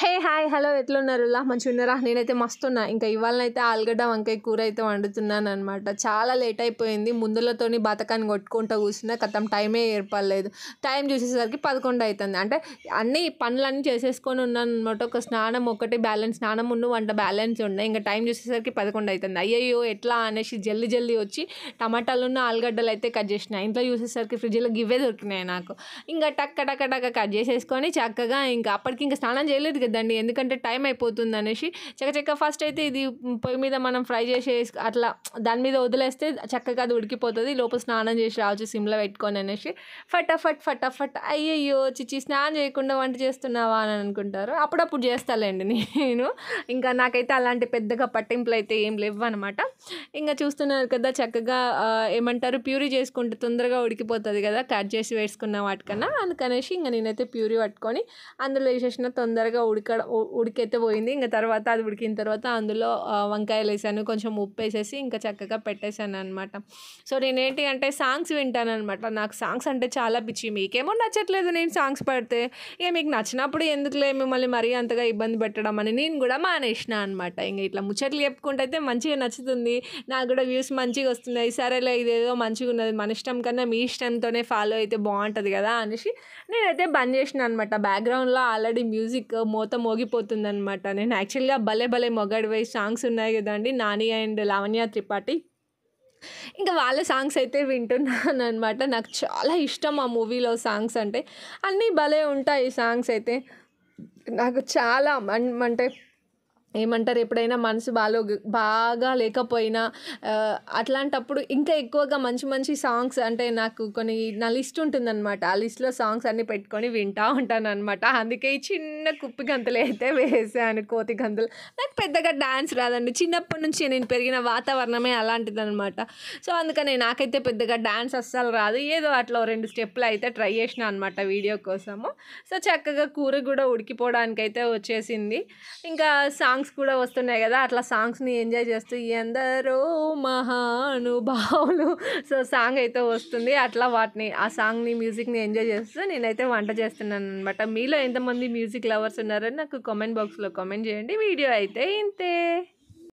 Hey hi hello ఎట్లున్నారులా మంచిగున్నారా? నేనైతే మస్తున్నా. ఇంకా ఇవాళనైతే ఆలుగడ్డ వంకాయ కూర అయితే వండుతున్నాను అనమాట. చాలా లేట్ అయిపోయింది. ముందులతోని బతకాన్ని కొట్టుకుంటూ కూర్చున్నా కథం టైమే ఏర్పడలేదు. టైం చూసేసరికి 11 అవుతుంది. అంటే అన్నీ పనులన్నీ చేసేసుకొని ఉన్నాను అనమాట. ఒక స్నానం ఒకటి బ్యాలెన్స్, స్నానం ఉన్న వంట బ్యాలెన్స్ ఉన్నాయి. ఇంకా టైం చూసేసరికి 11 అవుతుంది. అయ్యయ్యో ఎట్లా అనేసి జల్దీ వచ్చి టమాటాలున్న ఆలుగడ్డలు అయితే కట్ చేసిన. ఇంట్లో చూసేసరికి ఫ్రిడ్జ్లో గివ్వే దొరికినాయి నాకు. ఇంకా టక్క కట్ చేసేసుకొని చక్కగా ఇంకా అప్పటికి ఇంకా స్నానం చేయలేదు కదండి, ఎందుకంటే టైం అయిపోతుంది అనేసి చక్కచక్క ఫస్ట్ అయితే ఇది పొయ్యి మీద మనం ఫ్రై చేసి అట్లా దాని మీద వదిలేస్తే చక్కగా అది ఉడికిపోతుంది. లోపల స్నానం చేసి రావచ్చు సిమ్లో పెట్టుకొని అనేసి ఫటాఫట్ అయ్యయ్యో చిచి స్నానం చేయకుండా వంట చేస్తున్నావా అని అనుకుంటారు. అప్పుడప్పుడు చేస్తాలేండి నేను. ఇంకా నాకైతే అలాంటి పెద్దగా పట్టింపులు అయితే ఏం లేవు అనమాట. ఇంకా చూస్తున్నారు కదా చక్కగా ఏమంటారు ప్యూరీ చేసుకుంటే తొందరగా ఉడికిపోతుంది కదా కట్ చేసి వేసుకున్న వాటికన్నా, అందుకనేసి ఇంకా నేనైతే ప్యూరీ పట్టుకొని అందులో వేసేసిన తొందరగా ఉడికైతే పోయింది. ఇంకా తర్వాత అది ఉడికిన తర్వాత అందులో వంకాయలు వేసాను, కొంచెం ఉప్పు వేసేసి ఇంకా చక్కగా పెట్టేశాను అనమాట. సో నేనేంటి అంటే సాంగ్స్ వింటాను అనమాట. నాకు సాంగ్స్ అంటే చాలా పిచ్చి. మీకేమో నచ్చట్లేదు నేను సాంగ్స్ పెడితే, ఇక మీకు నచ్చినప్పుడు ఎందుకులే మిమ్మల్ని మరీ అంతగా ఇబ్బంది పెట్టడం అని నేను కూడా మానేసిన అనమాట. ఇంకా ఇట్లా ముచ్చట్లు చెప్పుకుంటే అయితే మంచిగా నచ్చుతుంది, నాకు కూడా వ్యూస్ మంచిగా వస్తున్నాయి. సరేలే ఇదేదో మంచిగా ఉన్నది, మన ఇష్టం కన్నా మీ ఇష్టంతోనే ఫాలో అయితే బాగుంటుంది కదా అనేసి నేనైతే బంద్ చేసిన అనమాట. బ్యాక్గ్రౌండ్లో ఆల్రెడీ మ్యూజిక్ మోగిపోతుంది అనమాట. నేను యాక్చువల్గా భలే మొగడివై సాంగ్స్ ఉన్నాయి కదండి, నాని అండ్ లావణ్య త్రిపాఠి, ఇంకా వాళ్ళ సాంగ్స్ అయితే వింటున్నాను అనమాట. నాకు చాలా ఇష్టం ఆ మూవీలో సాంగ్స్ అంటే, అన్నీ భలే ఉంటాయి సాంగ్స్ అయితే. నాకు చాలా అంటే ఏమంటారు ఎప్పుడైనా మనసు బాగా లేకపోయినా అట్లాంటప్పుడు ఇంకా ఎక్కువగా మంచి సాంగ్స్ అంటే నాకు కొన్ని నా లిస్ట్ ఉంటుందన్నమాట. ఆ లిస్ట్లో సాంగ్స్ అన్నీ పెట్టుకొని వింటూ ఉంటాను అనమాట. అందుకే ఈ చిన్న కుప్పి గంతులు అయితే వేసాను, కోతి గంతులు. నాకు పెద్దగా డ్యాన్స్ రాదండి, చిన్నప్పటి నుంచి నేను పెరిగిన వాతావరణమే అలాంటిదనమాట. సో అందుకని నాకైతే పెద్దగా డ్యాన్స్ అస్సలు రాదు. ఏదో అట్లా 2 స్టెప్పులు అయితే ట్రై చేసిన అనమాట వీడియో కోసము. సో చక్కగా కూర కూడా ఉడికిపోవడానికి అయితే వచ్చేసింది. ఇంకా సాంగ్స్ కూడా వస్తున్నాయి కదా, అట్లా సాంగ్స్ని ఎంజాయ్ చేస్తూ ఎందరో మహానుభావులు సో సాంగ్ అయితే వస్తుంది. అట్లా ఆ సాంగ్ని మ్యూజిక్ని ఎంజాయ్ చేస్తూ నేనైతే వంట చేస్తున్నాను అనమాట. మీలో ఎంతమంది మ్యూజిక్ లవర్స్ ఉన్నారని నాకు కామెంట్ బాక్స్లో కామెంట్ చేయండి. వీడియో అయితే ఇంతే.